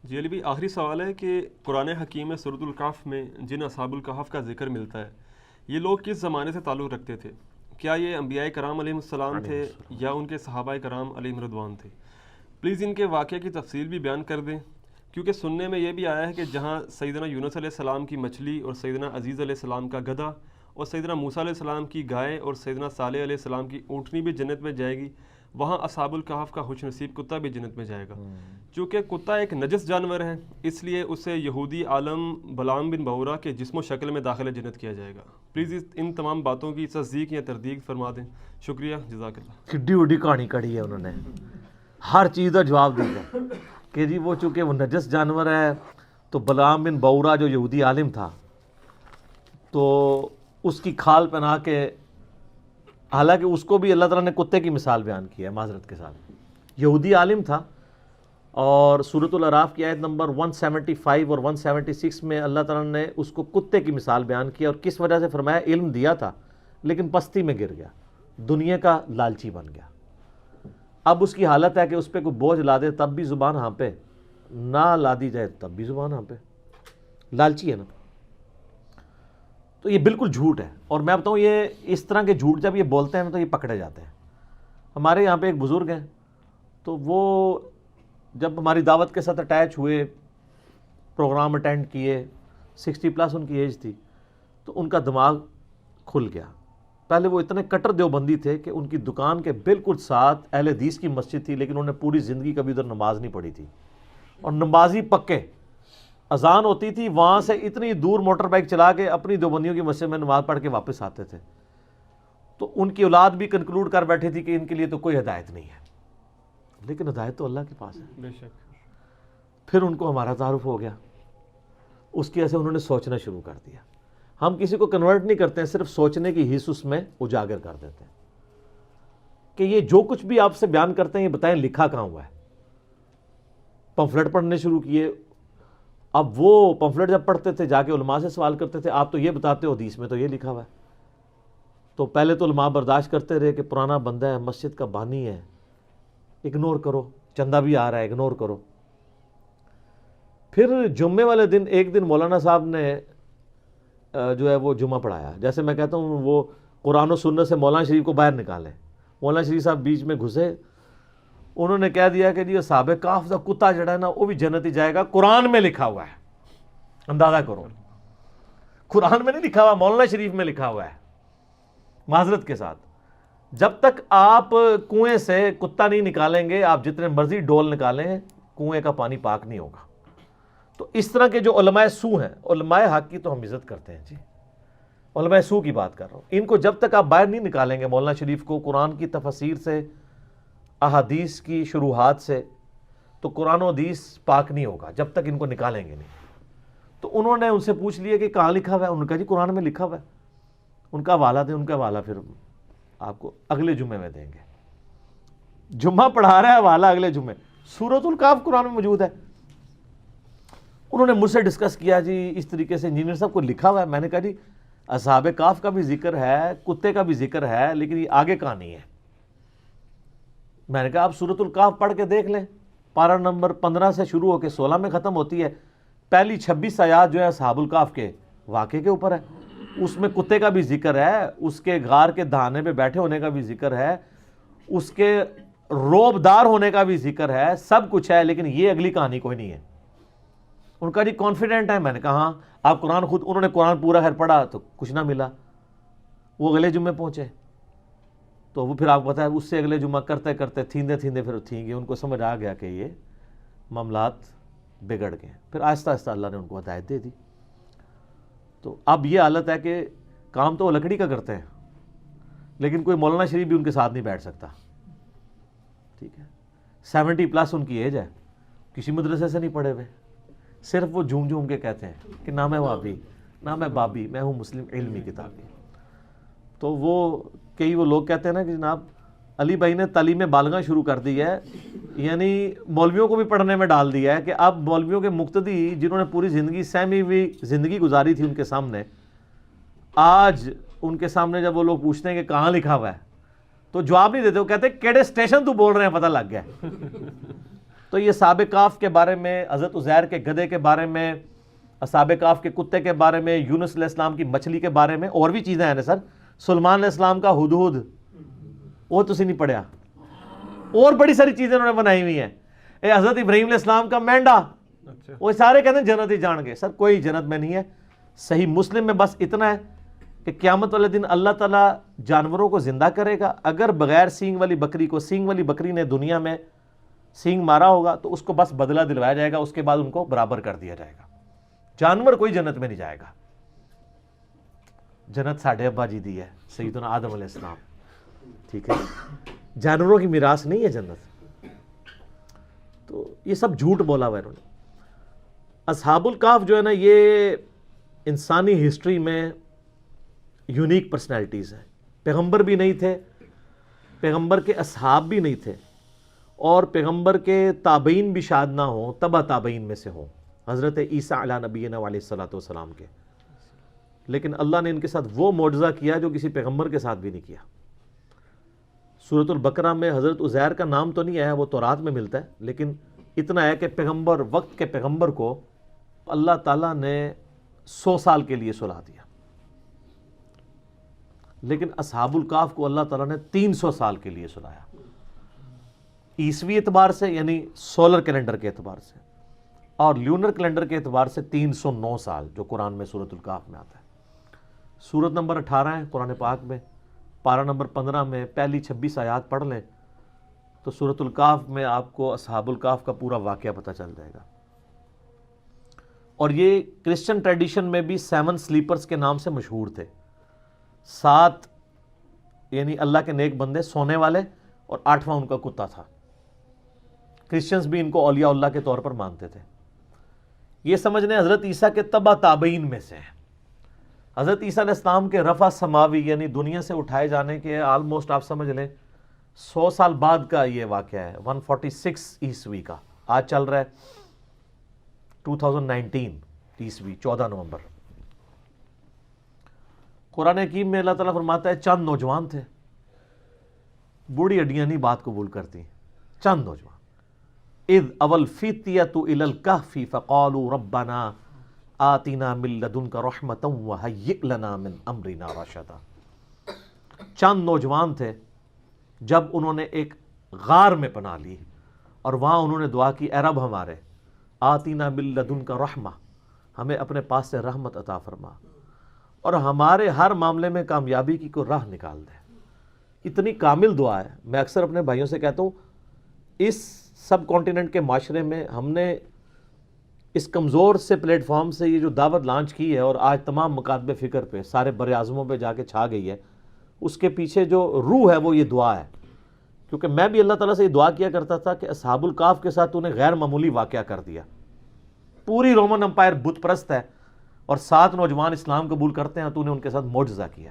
جی علی بھائی، آخری سوال ہے کہ قرآن حکیم میں سورۃ الکہف میں جن اصحاب الکہف کا ذکر ملتا ہے، یہ لوگ کس زمانے سے تعلق رکھتے تھے؟ کیا یہ انبیاء کرام علیہم السلام تھے یا ان کے صحابہ کرام علیہم رضوان تھے؟ پلیز ان کے واقعے کی تفصیل بھی بیان کر دیں، کیونکہ سننے میں یہ بھی آیا ہے کہ جہاں سیدنا یونس علیہ السلام کی مچھلی اور سیدنا عزیز علیہ السلام کا گدھا اور سیدنا موسیٰ علیہ السلام کی گائے اور سیدنا صالح علیہ السلام کی اونٹنی بھی جنت میں جائے گی، وہاں اصحاب الکہف کا خوش نصیب کتا بھی جنت میں جائے گا۔ چونکہ کتا ایک نجس جانور ہے، اس لیے اسے یہودی عالم بلعام بن بعورہ کے جسم و شکل میں داخل جنت کیا جائے گا۔ پلیز ان تمام باتوں کی تصدیق یا تردید فرما دیں، شکریہ، جزاک اللہ۔ کڈی وڈی کہانی کڑی ہے انہوں نے، ہر چیز کا جواب دیا کہ جی وہ چونکہ وہ نجس جانور ہے تو بلعام بن بعورہ جو یہودی عالم تھا تو اس کی کھال پہنا کے، حالانکہ اس کو بھی اللہ تعالیٰ نے کتے کی مثال بیان کی ہے معذرت کے ساتھ، یہودی عالم تھا، اور سورۃ الاعراف کی آیت نمبر 175 اور 176 میں اللہ تعالیٰ نے اس کو کتے کی مثال بیان کی، اور کس وجہ سے فرمایا؟ علم دیا تھا لیکن پستی میں گر گیا، دنیا کا لالچی بن گیا۔ اب اس کی حالت ہے کہ اس پہ کوئی بوجھ لا دے تب بھی زبان ہانپے، نہ لا دی جائے تب بھی زبان ہانپے، لالچی ہے نا۔ تو یہ بالکل جھوٹ ہے، اور میں بتاؤں یہ اس طرح کے جھوٹ جب یہ بولتے ہیں نا تو یہ پکڑے جاتے ہیں۔ ہمارے یہاں پہ ایک بزرگ ہیں، تو وہ جب ہماری دعوت کے ساتھ اٹیچ ہوئے، پروگرام اٹینڈ کیے، 60+ ان کی ایج تھی، تو ان کا دماغ کھل گیا۔ پہلے وہ اتنے کٹر دیوبندی تھے کہ ان کی دکان کے بالکل ساتھ اہل حدیث کی مسجد تھی، لیکن انہوں نے پوری زندگی کبھی ادھر نماز نہیں پڑھی تھی، اور نمازی پکے، اذان ہوتی تھی وہاں سے اتنی دور موٹر بائک چلا کے اپنی دیوبندیوں کی مسجد میں نماز پڑھ کے واپس آتے تھے۔ تو ان کی اولاد بھی کنکلوڈ کر بیٹھی تھی کہ ان کے لیے تو کوئی ہدایت نہیں ہے، لیکن ہدایت تو اللہ کے پاس ہے۔ بے شک۔ پھر ان کو ہمارا تعارف ہو گیا، اس کی وجہ سے انہوں نے سوچنا شروع کر دیا۔ ہم کسی کو کنورٹ نہیں کرتے ہیں، صرف سوچنے کی حص اس میں اجاگر کر دیتے ہیں کہ یہ جو کچھ بھی آپ سے بیان کرتے ہیں یہ بتائیں لکھا کہاں ہوا ہے۔ پمفلٹ پڑھنے شروع کیے، اب وہ پمفلٹ جب پڑھتے تھے جا کے علماء سے سوال کرتے تھے، آپ تو یہ بتاتے ہو حدیث میں تو یہ لکھا ہوا ہے۔ تو پہلے تو علماء برداشت کرتے رہے کہ پرانا بندہ ہے، مسجد کا بانی ہے، اگنور کرو، چندہ بھی آ رہا ہے، اگنور کرو۔ پھر جمعے والے دن ایک دن مولانا صاحب نے جو ہے وہ جمعہ پڑھایا، جیسے میں کہتا ہوں وہ قرآن و سنت سے مولانا شریف کو باہر نکالیں، مولانا شریف صاحب بیچ میں گھسے، انہوں نے کہہ دیا کہ جی اصحاب کہف کا کتا جڑا ہے نا وہ بھی جنت ہی جائے گا، قرآن میں لکھا ہوا ہے۔ اندازہ کرو، قرآن میں نہیں لکھا ہوا، مولانا شریف میں لکھا ہوا ہے۔ معذرت کے ساتھ، جب تک آپ کنویں سے کتا نہیں نکالیں گے، آپ جتنے مرضی ڈول نکالیں، کنویں کا پانی پاک نہیں ہوگا۔ تو اس طرح کے جو علماء سو ہیں، علماء حق کی تو ہم عزت کرتے ہیں جی، علماء سو کی بات کر رہا ہوں، ان کو جب تک آپ باہر نہیں نکالیں گے مولانا شریف کو قرآن کی تفسیر سے، احادیث کی شروحات سے، تو قرآن و حدیث پاک نہیں ہوگا جب تک ان کو نکالیں گے نہیں۔ تو انہوں نے ان سے پوچھ لیا کہ کہاں لکھا ہوا ہے، انہوں نے کہا جی قرآن میں لکھا ہوا ہے۔ ان کا حوالہ دیں، ان کا حوالہ پھر آپ کو اگلے جمعے میں دیں گے۔ جمعہ پڑھا رہا ہے، حوالہ اگلے جمعے، سورۃ الکہف قرآن میں موجود ہے۔ انہوں نے مجھ سے ڈسکس کیا جی اس طریقے سے انجینئر صاحب کو لکھا ہوا ہے۔ میں نے کہا جی اصحاب کہف کا بھی ذکر ہے، کتے کا بھی ذکر ہے، لیکن یہ آگے کہانی ہے۔ میں نے کہا آپ سورۃ الکہف پڑھ کے دیکھ لیں، پارہ نمبر 15 سے شروع ہو کے 16 میں ختم ہوتی ہے، پہلی 26 آیات جو ہے اصحاب الکہف کے واقعے کے اوپر ہے، اس میں کتے کا بھی ذکر ہے، اس کے غار کے دہانے پہ بیٹھے ہونے کا بھی ذکر ہے، اس کے روبدار ہونے کا بھی ذکر ہے، سب کچھ ہے، لیکن یہ اگلی کہانی کوئی نہیں ہے۔ ان کا جی کانفیڈنٹ ہے، میں نے کہا ہاں آپ قرآن خود، انہوں نے قرآن پورا خیر پڑھا تو کچھ نہ ملا، وہ اگلے جمعے پہنچے، تو وہ پھر آپ کو پتا ہے اس سے اگلے جمعہ کرتے کرتے تھیندے تھیندے پھر تھیں گے، ان کو سمجھ آ گیا کہ یہ معاملات بگڑ گئے، پھر آہستہ آہستہ اللہ نے ان کو ہدایت دے دی۔ تو اب یہ حالت ہے کہ کام تو وہ لکڑی کا کرتے ہیں، لیکن کوئی مولانا شریف بھی ان کے ساتھ نہیں بیٹھ سکتا، ٹھیک ہے، 70+ ان کی ایج ہے، کسی مدرسے سے نہیں پڑھے ہوئے، صرف وہ جھوم جھوم کے کہتے ہیں کہ نہ میں وابی، نہ میں بابی، میں ہوں مسلم علمی کتابی۔ تو وہ کئی وہ لوگ کہتے ہیں نا کہ جناب علی بھائی نے تعلیم بالغاں شروع کر دی ہے، یعنی مولویوں کو بھی پڑھنے میں ڈال دیا ہے کہ اب مولویوں کے مقتدی جنہوں نے پوری زندگی سہمی ہوئی زندگی گزاری تھی ان کے سامنے، آج ان کے سامنے جب وہ لوگ پوچھتے ہیں کہ کہاں لکھا ہوا ہے تو جواب نہیں دیتے، وہ کہتے ہیں کیڑے اسٹیشن تو بول رہے ہیں پتہ لگ گیا تو یہ اصحاب کہف کے بارے میں، حضرت عزیر کے گدھے کے بارے میں، اصحاب کہف کے کتے کے بارے میں، یونس علیہ السلام کی مچھلی کے بارے میں، اور بھی چیزیں ہیں نا سر. سلیمان علیہ السلام کا ہدہد، وہ تو نہیں پڑھیا. اور بڑی ساری چیزیں انہوں نے بنائی ہوئی ہیں. حضرت ابراہیم علیہ السلام کا مینڈا، وہ سارے کہتے ہیں جنت ہی جان گے. سر کوئی جنت میں نہیں ہے. صحیح مسلم میں بس اتنا ہے کہ قیامت والے دن اللہ تعالیٰ جانوروں کو زندہ کرے گا. اگر بغیر سینگ والی بکری کو سینگ والی بکری نے دنیا میں سینگ مارا ہوگا تو اس کو بس بدلہ دلوایا جائے گا، اس کے بعد ان کو برابر کر دیا جائے گا. جانور کوئی جنت میں نہیں جائے گا. جنت ساڑھے ابا جی دی ہے، سیدنا آدم علیہ السلام. ٹھیک ہے، جانوروں کی میراث نہیں ہے جنت. تو یہ سب جھوٹ بولا ہوا ہے انہوں نے. اصحاب الکہف جو ہے نا، یہ انسانی ہسٹری میں یونیک پرسنالٹیز ہیں. پیغمبر بھی نہیں تھے، پیغمبر کے اصحاب بھی نہیں تھے، اور پیغمبر کے تابعین بھی شاید نہ ہوں، تبع تابعین میں سے ہوں، حضرت عیسیٰ علیہ نبینا علیہ الصلوۃ والسلام کے. لیکن اللہ نے ان کے ساتھ وہ معجزہ کیا جو کسی پیغمبر کے ساتھ بھی نہیں کیا. سورۃ البقرہ میں حضرت عزیر کا نام تو نہیں آیا، وہ تورات میں ملتا ہے، لیکن اتنا ہے کہ پیغمبر، وقت کے پیغمبر کو اللہ تعالیٰ نے 100 سال کے لیے سلا دیا. لیکن اصحاب الکہف کو اللہ تعالیٰ نے 300 سال کے لیے سلایا، عیسوی اعتبار سے یعنی سولر کیلنڈر کے اعتبار سے، اور لیونر کیلنڈر کے اعتبار سے 309 سال، جو قرآن میں سورۃ الکہف میں آتا ہے. سورت نمبر 18 ہے قرآن پاک میں، پارہ نمبر 15 میں پہلی 26 آیات پڑھ لیں تو سورۃ الکہف میں آپ کو اصحاب الکہف کا پورا واقعہ پتہ چل جائے گا. اور یہ کرسچن ٹریڈیشن میں بھی 7 سلیپرز کے نام سے مشہور تھے. 7 یعنی اللہ کے نیک بندے سونے والے، اور 8واں ان کا کتا تھا. کرسچنز بھی ان کو اولیاء اللہ کے طور پر مانتے تھے. یہ سمجھ لیں حضرت عیسیٰ کے تبع تابعین میں سے ہیں. حضرت عیسیٰ علیہ السلام کے رفع سماوی یعنی دنیا سے اٹھائے جانے کے آلموسٹ آپ سمجھ لیں 100 سال بعد کا یہ واقعہ ہے. 146 عیسوی کا، آج چل رہا ہے 2019 عیسوی 14 نومبر. قرآن حکیم میں اللہ تعالیٰ فرماتا ہے چند نوجوان تھے، بوڑھی ہڈیاں نہیں بات قبول کرتی، چند نوجوان. اذ اول فتیۃ الی الکہف فقالوا ربنا آتنا من لدنک رحمۃ وہیئ لنا من امرنا رشدا. چند نوجوان تھے جب انہوں نے ایک غار میں پناہ لی اور وہاں انہوں نے دعا کی، اے رب ہمارے، آتنا من لدنک رحمہ، ہمیں اپنے پاس سے رحمت عطا فرما اور ہمارے ہر معاملے میں کامیابی کی کوئی راہ نکال دے. اتنی کامل دعا ہے. میں اکثر اپنے بھائیوں سے کہتا ہوں اس سب کانٹیننٹ کے معاشرے میں ہم نے اس کمزور سے پلیٹ فارم سے یہ جو دعوت لانچ کی ہے اور آج تمام مکاتب فکر پہ سارے بر اعظموں پہ جا کے چھا گئی ہے، اس کے پیچھے جو روح ہے وہ یہ دعا ہے. کیونکہ میں بھی اللہ تعالیٰ سے یہ دعا کیا کرتا تھا کہ اصحاب الکہف کے ساتھ تو نے غیر معمولی واقعہ کر دیا. پوری رومن امپائر بت پرست ہے اور 7 نوجوان اسلام قبول کرتے ہیں، تو نے ان کے ساتھ معجزہ کیا.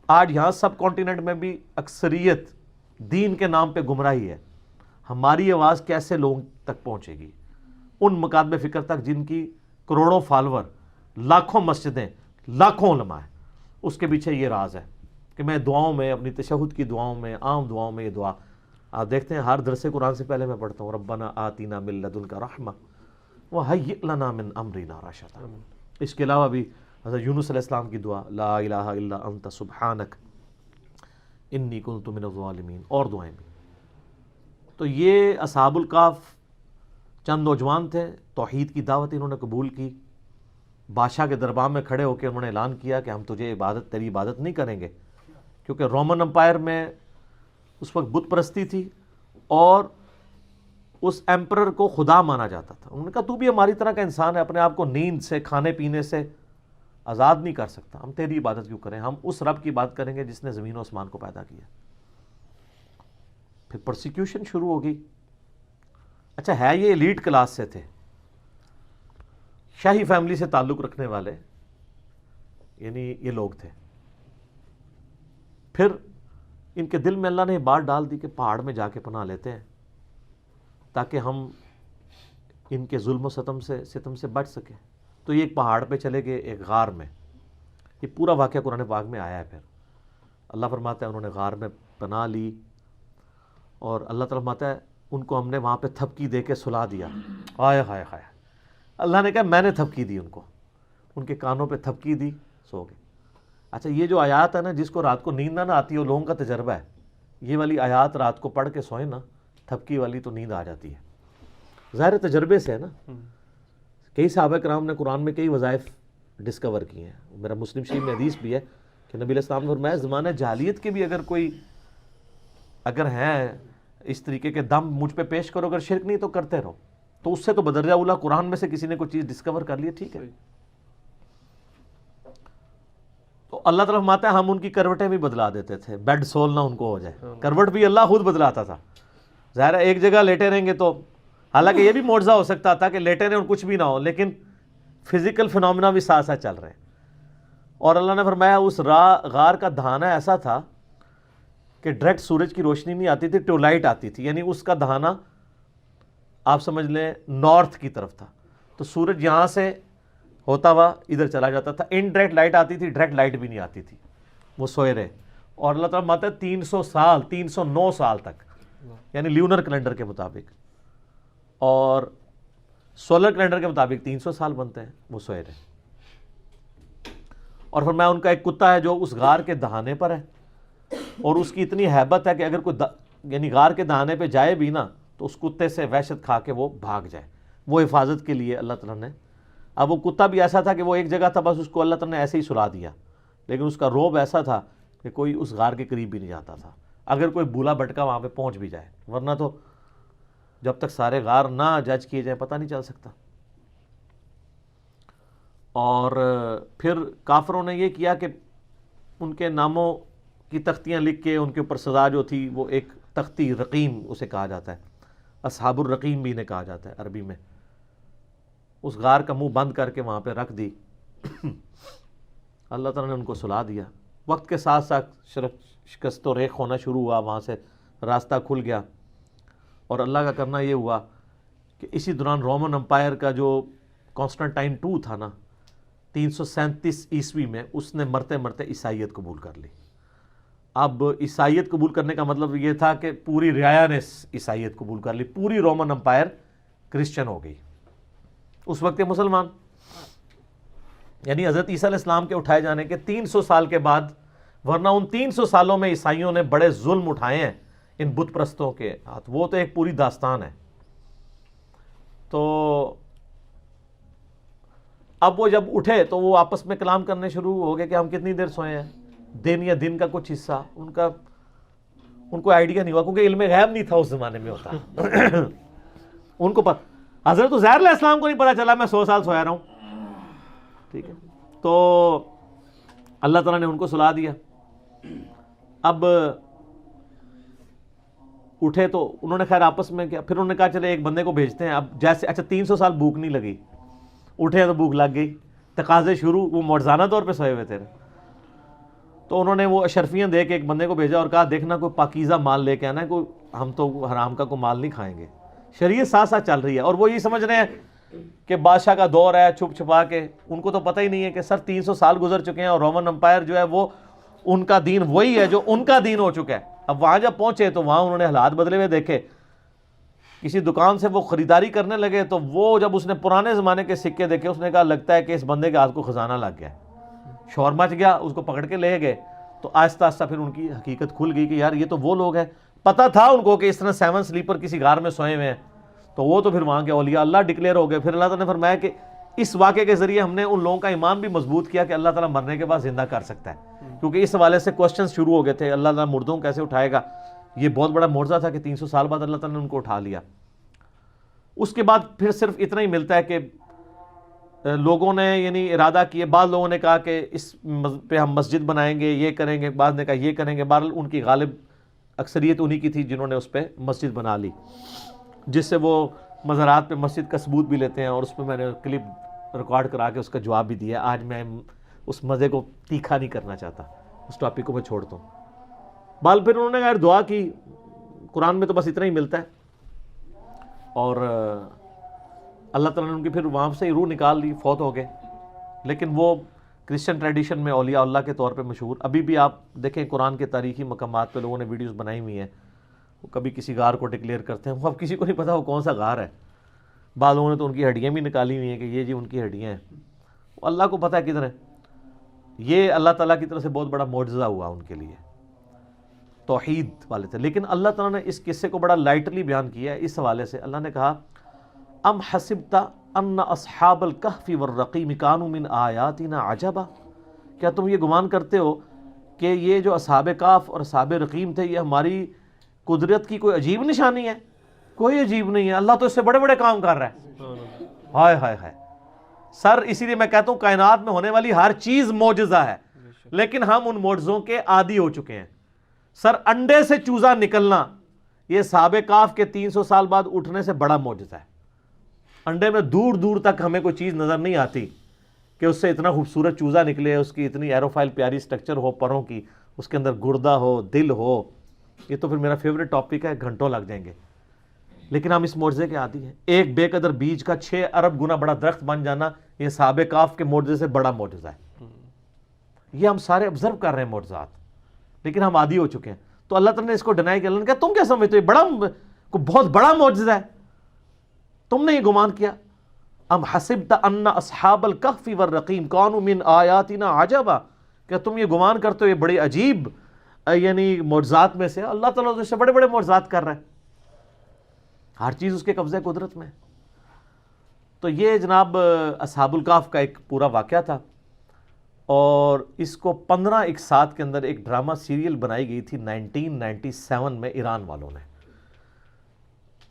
آج یہاں سب کانٹیننٹ میں بھی اکثریت دین کے نام پہ گمراہی ہے. ہماری آواز کیسے لوگوں تک پہنچے گی؟ ان مکاتب فکر تک جن کی کروڑوں فالور، لاکھوں مسجدیں، لاکھوں علماء ہیں. اس کے پیچھے یہ راز ہے کہ میں دعاؤں میں، اپنی تشہد کی دعاؤں میں، عام دعاؤں میں یہ دعا آپ دیکھتے ہیں ہر درس قرآن سے پہلے میں پڑھتا ہوں، ربنا آتینا من لدنک رحمہ وہیئ لنا من امرنا رشدا. اس کے علاوہ بھی حضرت یونس علیہ السلام کی دعا، لا الہ الا انت سبحانک انی کنت من الظالمین، اور دعائیں بھی. تو یہ اصحاب الکہف چند نوجوان تھے، توحید کی دعوت انہوں نے قبول کی. بادشاہ کے دربار میں کھڑے ہو کے انہوں نے اعلان کیا کہ ہم تیری عبادت نہیں کریں گے، کیونکہ رومن امپائر میں اس وقت بت پرستی تھی اور اس ایمپرر کو خدا مانا جاتا تھا. انہوں نے کہا تو بھی ہماری طرح کا انسان ہے، اپنے آپ کو نیند سے، کھانے پینے سے آزاد نہیں کر سکتا، ہم تیری عبادت کیوں کریں؟ ہم اس رب کی بات کریں گے جس نے زمین و آسمان کو پیدا کیا. پھر پرسیکیوشن شروع ہوگی. اچھا ہے یہ ایلیٹ کلاس سے تھے، شاہی فیملی سے تعلق رکھنے والے، یعنی یہ لوگ تھے. پھر ان کے دل میں اللہ نے یہ بات ڈال دی کہ پہاڑ میں جا کے پناہ لیتے ہیں تاکہ ہم ان کے ظلم و ستم سے بچ سکیں. تو یہ ایک پہاڑ پہ چلے گئے، ایک غار میں. یہ پورا واقعہ قرآن پاک میں آیا ہے. پھر اللہ فرماتا ہے انہوں نے غار میں پناہ لی اور اللہ تعالیٰ فرماتا ہے ان کو ہم نے وہاں پہ تھپکی دے کے سلا دیا. ہائے ہائے ہائے. اللہ نے کہا میں نے تھپکی دی ان کو, ان کے کانوں پہ تھپکی دی, سو گئے. اچھا یہ جو آیات ہے نا, جس کو رات کو نیند نہ آتی ہے وہ لوگوں کا تجربہ ہے. یہ والی آیات رات کو پڑھ کے سوئیں نا, تھپکی والی تو نیند آ جاتی ہے. ظاہر تجربے سے ہے نا. کئی صحابہ کرام نے قرآن میں کئی وظائف ڈسکور کیے ہیں. میرا مسلم شریف میں حدیث بھی ہے کہ نبی علیہ السلام نے فرمایا زمانہ جاہلیت کے بھی اگر ہیں اس طریقے کے دم مجھ پہ پیش کرو, اگر شرک نہیں تو کرتے رہو. تو اس سے تو بدرجہ اولا قرآن میں سے کسی نے کوئی چیز ڈسکور کر لی, ٹھیک ہے. تو اللہ تعالیٰ فرماتا ہے ہم ان کی کروٹیں بھی بدلا دیتے تھے, بیڈ سول نہ ان کو ہو جائے. کروٹ بھی اللہ خود بدلاتا تھا. ظاہر ہے ایک جگہ لیٹے رہیں گے تو, حالانکہ یہ بھی معجزہ ہو سکتا تھا کہ لیٹے رہیں اور کچھ بھی نہ ہو, لیکن فزیکل فنومینا بھی ساتھ ساتھ چل رہے ہیں. اور اللہ نے فرمایا اس غار کا دہانہ ایسا تھا کہ ڈائریکٹ سورج کی روشنی نہیں آتی تھی, ٹیوب لائٹ آتی تھی. یعنی اس کا دہانہ آپ سمجھ لیں نارتھ کی طرف تھا, تو سورج یہاں سے ہوتا ہوا ادھر چلا جاتا تھا. انڈائریکٹ لائٹ آتی تھی, ڈائریکٹ لائٹ بھی نہیں آتی تھی. وہ سوئے رہے. اور اللہ تعالیٰ ماتا ہے 300 سال 309 سال تک, یعنی لیونر کیلنڈر کے مطابق, اور سولر کیلنڈر کے مطابق 300 سال بنتے ہیں, وہ سوئے رہے. اور پھر میں ان کا ایک کتا ہے جو اس غار کے دہانے پر ہے, اور اس کی اتنی ہیبت ہے کہ اگر کوئی یعنی غار کے دہانے پہ جائے بھی نا تو اس کتے سے وحشت کھا کے وہ بھاگ جائے. وہ حفاظت کے لیے اللہ تعالیٰ نے, اب وہ کتا بھی ایسا تھا کہ وہ ایک جگہ تھا, بس اس کو اللہ تعالیٰ نے ایسے ہی سلا دیا, لیکن اس کا روب ایسا تھا کہ کوئی اس غار کے قریب بھی نہیں جاتا تھا, اگر کوئی بھولا بھٹکا وہاں پہ پہنچ بھی جائے. ورنہ تو جب تک سارے غار نہ جج کیے جائیں پتہ نہیں چل سکتا. اور پھر کافروں نے یہ کیا کہ ان کے ناموں کی تختیاں لکھ کے ان کے اوپر سزا جو تھی, وہ ایک تختی رقیم اسے کہا جاتا ہے, اصحاب الرقیم بھی انہیں کہا جاتا ہے عربی میں, اس غار کا منہ بند کر کے وہاں پہ رکھ دی. اللہ تعالیٰ نے ان کو سلا دیا. وقت کے ساتھ ساتھ شکست و ریخ ہونا شروع ہوا, وہاں سے راستہ کھل گیا. اور اللہ کا کرنا یہ ہوا کہ اسی دوران رومن امپائر کا جو کانسٹنٹائن 2 تھا نا 337 عیسوی میں, اس نے مرتے مرتے عیسائیت قبول کر لی. اب عیسائیت قبول کرنے کا مطلب یہ تھا کہ پوری رعایا نے عیسائیت قبول کر لی, پوری رومن امپائر کرسچن ہو گئی. اس وقت مسلمان, یعنی حضرت عیسیٰ علیہ السلام کے اٹھائے جانے کے 300 سال کے بعد, ورنہ ان 300 سالوں میں عیسائیوں نے بڑے ظلم اٹھائے ہیں ان بت پرستوں کے ہاتھ, وہ تو ایک پوری داستان ہے. تو اب وہ جب اٹھے تو وہ آپس میں کلام کرنے شروع ہو گئے کہ ہم کتنی دیر سوئے ہیں, دن یا دن کا کچھ حصہ. ان کو آئیڈیا نہیں ہوا, کیونکہ علم غیب نہیں تھا اس زمانے میں ہوتا. ان کو حضرت عزیر علیہ السلام کو نہیں پتا چلا میں 100 سال سویا رہا ہوں, ٹھیک ہے. تو اللہ تعالیٰ نے ان کو سلا دیا. اب اٹھے تو انہوں نے خیر آپس میں کیا, پھر انہوں نے کہا چلے ایک بندے کو بھیجتے ہیں. اب جیسے اچھا 300 سال بھوک نہیں لگی, اٹھے تو بھوک لگ گئی, تقاضے شروع, وہ معجزانہ طور پہ سوئے ہوئے تھے. تو انہوں نے وہ اشرفیاں دے کے ایک بندے کو بھیجا اور کہا دیکھنا کوئی پاکیزہ مال لے کے آنا ہے, کوئی ہم تو حرام کا کوئی مال نہیں کھائیں گے. شریعت ساتھ ساتھ چل رہی ہے, اور وہ یہ سمجھ رہے ہیں کہ بادشاہ کا دور ہے, چھپ چھپا کے. ان کو تو پتہ ہی نہیں ہے کہ سر 300 سال گزر چکے ہیں, اور رومن امپائر جو ہے وہ ان کا دین وہی ہے جو ان کا دین ہو چکا ہے. اب وہاں جب پہنچے تو وہاں انہوں نے حالات بدلے ہوئے دیکھے. کسی دکان سے وہ خریداری کرنے لگے تو وہ جب اس نے پرانے زمانے کے سکے دیکھے, اس نے کہا لگتا ہے کہ اس بندے کے ہاتھ کو خزانہ لگ گیا. شور مچ گیا, اس کو پکڑ کے لے گئے. تو آہستہ آہستہ پھر ان کی حقیقت کھل گئی کہ یار یہ تو وہ لوگ ہیں. پتہ تھا ان کو کہ اس طرح 7 سلیپر کسی غار میں سوئے ہوئے ہیں, تو وہ تو پھر وہاں کے اولیاء اللہ ڈکلیئر ہو گئے. پھر اللہ تعالیٰ نے فرمایا کہ اس واقعے کے ذریعے ہم نے ان لوگوں کا ایمان بھی مضبوط کیا کہ اللہ تعالیٰ مرنے کے بعد زندہ کر سکتا ہے, کیونکہ اس حوالے سے کوسچنز شروع ہو گئے تھے, اللہ تعالیٰ مردوں کیسے اٹھائے گا. یہ بہت بڑا معجزہ تھا کہ 300 سال بعد اللہ تعالیٰ نے ان کو اٹھا لیا. اس کے بعد پھر صرف اتنا ہی ملتا ہے کہ لوگوں نے یعنی ارادہ کیے, بعض لوگوں نے کہا کہ اس پہ ہم مسجد بنائیں گے, یہ کریں گے, بعض نے کہا یہ کریں گے. بہرحال ان کی غالب اکثریت انہی کی تھی جنہوں نے اس پہ مسجد بنا لی, جس سے وہ مزارات پہ مسجد کا ثبوت بھی لیتے ہیں. اور اس پہ میں نے کلپ ریکارڈ کرا کے اس کا جواب بھی دیا. آج میں اس مزے کو تیکھا نہیں کرنا چاہتا, اس ٹاپک کو میں چھوڑتا ہوں. بال پھر انہوں نے کہا دعا کی, قرآن میں تو بس اتنا ہی ملتا ہے. اور اللہ تعالیٰ نے ان کی پھر وہاں سے روح نکال لی, فوت ہو گئے. لیکن وہ کرسچن ٹریڈیشن میں اولیاء اللہ کے طور پہ مشہور. ابھی بھی آپ دیکھیں قرآن کے تاریخی مقامات پہ لوگوں نے ویڈیوز بنائی ہوئی ہیں, وہ کبھی کسی غار کو ڈکلیئر کرتے ہیں، وہ اب کسی کو نہیں پتا وہ کون سا غار ہے. بعض لوگوں نے تو ان کی ہڈیاں بھی نکالی ہوئی ہیں کہ یہ جی ان کی ہڈیاں ہیں، وہ اللہ کو پتہ ہے کدھر ہے. یہ اللہ تعالیٰ کی طرف سے بہت بڑا معجزہ ہوا ان کے لیے، توحید والے تھے. لیکن اللہ تعالیٰ نے اس قصے کو بڑا لائٹلی بیان کیا ہے. اس حوالے سے اللہ نے کہا ام حسبت ان اصحاب الکہف والرقیم کانوا من آیاتنا عجبا، کیا تم یہ گمان کرتے ہو کہ یہ جو اصحاب کہف اور اصحاب رقیم تھے یہ ہماری قدرت کی کوئی عجیب نشانی ہے؟ کوئی عجیب نہیں ہے، اللہ تو اس سے بڑے بڑے کام کر رہا ہے. ہائے ہائے ہائے سر، اسی لیے میں کہتا ہوں کائنات میں ہونے والی ہر چیز معجزہ ہے، لیکن ہم ان معجزوں کے عادی ہو چکے ہیں. سر، انڈے سے چوزا نکلنا یہ اصحاب کہف کے 300 سال بعد اٹھنے سے بڑا معجزہ ہے. انڈے میں دور دور تک ہمیں کوئی چیز نظر نہیں آتی کہ اس سے اتنا خوبصورت چوزا نکلے، اس کی اتنی ایروفائل پیاری سٹرکچر ہو پروں کی، اس کے اندر گردہ ہو، دل ہو. یہ تو پھر میرا فیوریٹ ٹاپک ہے، گھنٹوں لگ جائیں گے. لیکن ہم اس معجزے کے عادی ہیں. ایک بے قدر بیج کا 6 ارب گنا بڑا درخت بن جانا یہ اصحاب کہف کے معجزے سے بڑا معجزہ ہے. یہ ہم سارے آبزرو کر رہے ہیں معجزات، لیکن ہم عادی ہو چکے ہیں. تو اللہ تعالیٰ نے اس کو ڈینائی کیا. اللہ نے کہا تم کیا سمجھتے ہو یہ بڑا بہت بڑا معجزہ ہے، تم نے یہ گمان کیا. ام حسبت ان اصحاب الکہف والرقیم کانوا من آیاتنا عجبا، کیا تم یہ گمان کرتے ہو یہ بڑی عجیب یعنی معجزات میں سے؟ اللہ تعالیٰ اس سے بڑے بڑے معجزات کر رہا ہے، ہر چیز اس کے قبضہ قدرت میں. تو یہ جناب اصحاب الکہف کا ایک پورا واقعہ تھا، اور اس کو 15 اقساط کے اندر ایک ڈرامہ سیریل بنائی گئی تھی 1997 میں ایران والوں نے.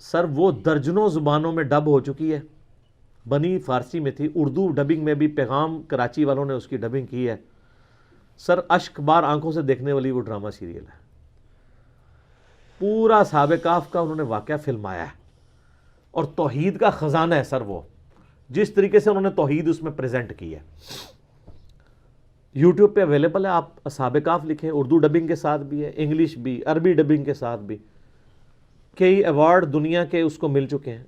سر وہ درجنوں زبانوں میں ڈب ہو چکی ہے، بنی فارسی میں تھی، اردو ڈبنگ میں بھی پیغام کراچی والوں نے اس کی ڈبنگ کی ہے. سر اشک بار آنکھوں سے دیکھنے والی وہ ڈرامہ سیریل ہے. پورا اصحاب کہف کا انہوں نے واقعہ فلمایا ہے، اور توحید کا خزانہ ہے سر وہ، جس طریقے سے انہوں نے توحید اس میں پریزنٹ کی ہے. یوٹیوب پہ اویلیبل ہے، آپ اصحاب کہف لکھیں، اردو ڈبنگ کے ساتھ بھی ہے، انگلش بھی، عربی ڈبنگ کے ساتھ بھی. کئی ایوارڈ دنیا کے اس کو مل چکے ہیں.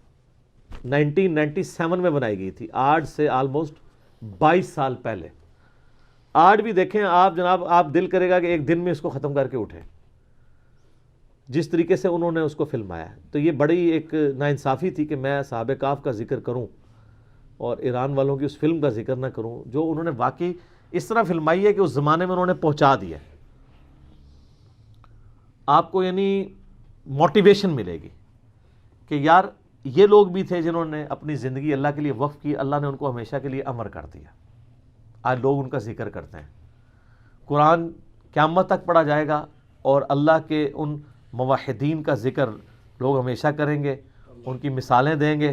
1997 میں بنائی گئی تھی، آج سے آلموسٹ 22 سال پہلے. آج بھی دیکھیں آپ جناب، آپ دل کرے گا کہ ایک دن میں اس کو ختم کر کے اٹھیں، جس طریقے سے انہوں نے اس کو فلمایا. تو یہ بڑی ایک ناانصافی تھی کہ میں اصحاب کہف کا ذکر کروں اور ایران والوں کی اس فلم کا ذکر نہ کروں، جو انہوں نے واقعی اس طرح فلمائی ہے کہ اس زمانے میں انہوں نے پہنچا دیا. آپ کو یعنی موٹیویشن ملے گی کہ یار یہ لوگ بھی تھے جنہوں نے اپنی زندگی اللہ کے لیے وقف کی، اللہ نے ان کو ہمیشہ کے لیے امر کر دیا. آج لوگ ان کا ذکر کرتے ہیں. قرآن قیامت تک پڑھا جائے گا، اور اللہ کے ان موحدین کا ذکر لوگ ہمیشہ کریں گے، ان کی مثالیں دیں گے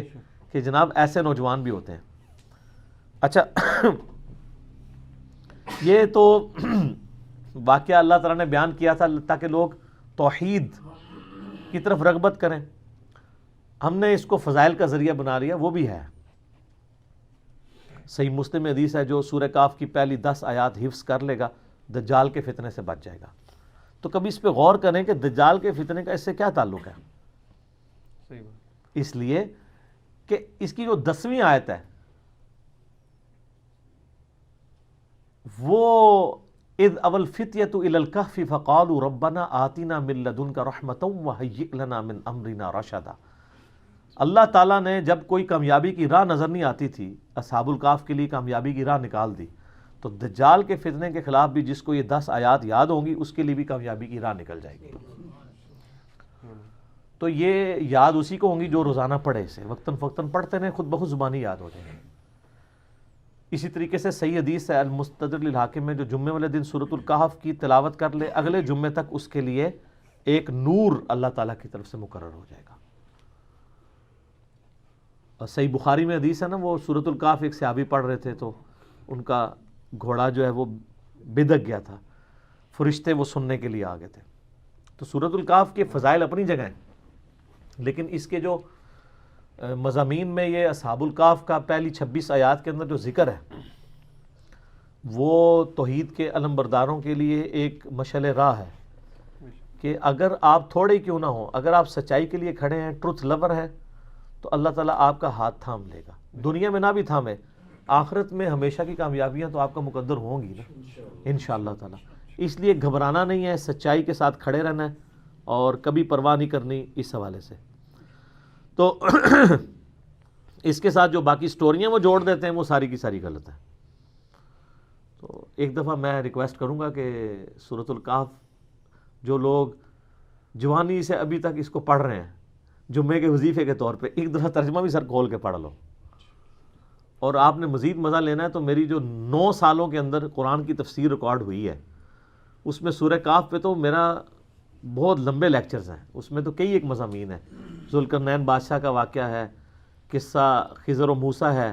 کہ جناب ایسے نوجوان بھی ہوتے ہیں. اچھا یہ تو واقعہ اللہ تعالیٰ نے بیان کیا تھا تاکہ لوگ توحید کی طرف رغبت کریں. ہم نے اس کو فضائل کا ذریعہ بنا لیا، وہ بھی ہے. صحیح مسلم میں حدیث ہے جو سورہ کہف کی پہلی 10 آیات حفظ کر لے گا دجال کے فتنے سے بچ جائے گا. تو کبھی اس پہ غور کریں کہ دجال کے فتنے کا اس سے کیا تعلق ہے. صحیح بات. اس لیے کہ اس کی جو 10ویں آیت ہے وہ اذ اول فتیۃ الی الکہف فقالوا ربنا آتنا من لدنک رحمۃ وہیئ لنا من امرنا رشدا. اللہ تعالیٰ نے جب کوئی کامیابی کی راہ نظر نہیں آتی تھی، اصحاب الکہف کے لیے کامیابی کی راہ نکال دی. تو دجال کے فتنے کے خلاف بھی جس کو یہ 10 آیات یاد ہوں گی اس کے لیے بھی کامیابی کی راہ نکل جائے گی. تو یہ یاد اسی کو ہوں گی جو روزانہ پڑھے، اسے وقتاً فوقتاً پڑھتے رہیں، خود بخود زبانی یاد ہو جائیں گے. اسی طریقے سے صحیح حدیث ہے المستدرک للحاکم میں جو جمعے والے دن سورۃ الکہف کی تلاوت کر لے، اگلے جمعے تک اس کے لیے ایک نور اللہ تعالیٰ کی طرف سے مقرر ہو جائے گا. اور صحیح بخاری میں حدیث ہے نا، وہ سورۃ الکہف ایک صحابی پڑھ رہے تھے تو ان کا گھوڑا جو ہے وہ بدک گیا تھا، فرشتے وہ سننے کے لیے آ گئے تھے. تو سورۃ الکہف کے فضائل اپنی جگہ ہیں، لیکن اس کے جو مضامین میں یہ اصحاب الکہف کا پہلی 26 آیات کے اندر جو ذکر ہے وہ توحید کے علم برداروں کے لیے ایک مشعل راہ ہے کہ اگر آپ تھوڑے کیوں نہ ہوں، اگر آپ سچائی کے لیے کھڑے ہیں، ٹروتھ لور ہیں، تو اللہ تعالیٰ آپ کا ہاتھ تھام لے گا. دنیا میں نہ بھی تھامے، آخرت میں ہمیشہ کی کامیابیاں تو آپ کا مقدر ہوں گی نا انشاءاللہ تعالیٰ. اس لیے گھبرانا نہیں ہے، سچائی کے ساتھ کھڑے رہنا ہے اور کبھی پرواہ نہیں کرنی اس حوالے سے. تو اس کے ساتھ جو باقی سٹوریاں وہ جوڑ دیتے ہیں وہ ساری کی ساری غلط ہے. تو ایک دفعہ میں ریکویسٹ کروں گا کہ سورۃ الکہف جو لوگ جوانی سے ابھی تک اس کو پڑھ رہے ہیں جمعے کے وظیفے کے طور پہ ایک دفعہ ترجمہ بھی سر کھول کے پڑھ لو. اور آپ نے مزید مزہ لینا ہے تو میری جو 9 سالوں کے اندر قرآن کی تفسیر ریکارڈ ہوئی ہے اس میں سورہ کہف پہ تو میرا بہت لمبے لیکچرز ہیں. اس میں تو کئی ایک مضامین ہیں. ذوالقرنین بادشاہ کا واقعہ ہے, قصہ خضر و موسیٰ ہے.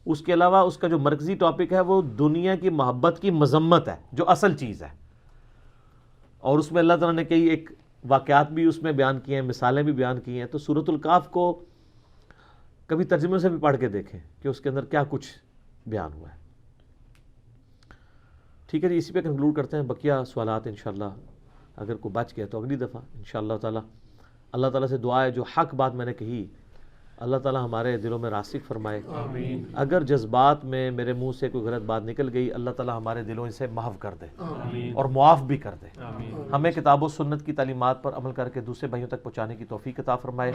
اس کے علاوہ اس کا جو مرکزی ٹاپک ہے وہ دنیا کی محبت کی مذمت ہے جو اصل چیز ہے. اور اس میں اللہ تعالیٰ نے کئی ایک واقعات بھی اس میں بیان کیے ہیں, مثالیں بھی بیان کی ہیں. تو سورۃ الکہف کو کبھی ترجمے سے بھی پڑھ کے دیکھیں کہ اس کے اندر کیا کچھ بیان ہوا ہے. ٹھیک ہے جی, اسی پہ کنکلوڈ کرتے ہیں. بقیہ سوالات انشاءاللہ اگر کوئی بچ گیا تو اگلی دفعہ انشاءاللہ تعالیٰ. اللہ تعالیٰ سے دعا ہے جو حق بات میں نے کہی اللہ تعالیٰ ہمارے دلوں میں راسخ فرمائے. آمین. اگر جذبات میں میرے منہ سے کوئی غلط بات نکل گئی اللہ تعالیٰ ہمارے دلوں سے محو کر دے آمین. اور معاف بھی کر دے. آمین. ہمیں کتاب و سنت کی تعلیمات پر عمل کر کے دوسرے بھائیوں تک پہنچانے کی توفیق عطا فرمائے.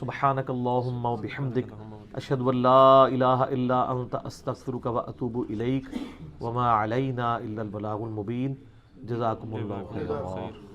سبحانک اللہم و بحمدک اشہد ان لا الہ الا انت استغفرک و اتوب الیک وما علینا الا البلاغ المبین. جزاکم اللہ خیر.